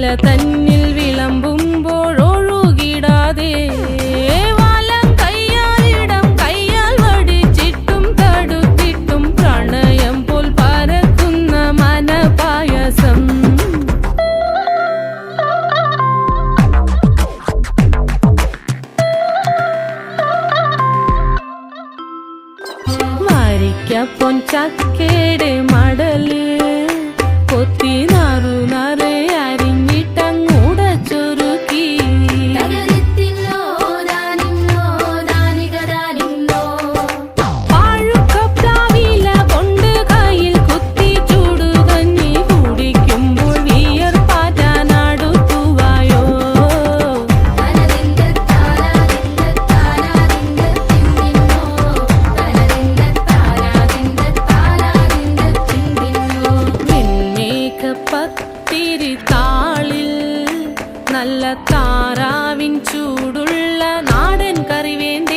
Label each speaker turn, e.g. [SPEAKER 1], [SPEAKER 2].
[SPEAKER 1] തല തന്നിൽ വിളമ്പുമ്പോഴൊഴുകിടാതെ വലം കയ്യാലിടം കയ്യാൽ വടിച്ചിട്ടും തടുത്തിട്ടും പ്രണയം പോൽ പരക്കുന്ന മനപായസം വരിക്കപ്പൊൻ ചക്കേട് മടല് കൊത്തി നാറു നറേ അരിഞ്ഞിട്ടങ്ങൂട ചൊരുക്കി പാഴുക്കപ്ലാവില കൊണ്ട് കയ്യിൽ കുത്തി ചൂടുകഞ്ഞി കുടിക്കുമ്പോൾ വിയർപ്പാറ്റാനടുത്തുവായോ പത്തിരി താളിൽ നല്ല താറാവിൻ ചൂടുള്ള നാടൻ കറി വേണ്ട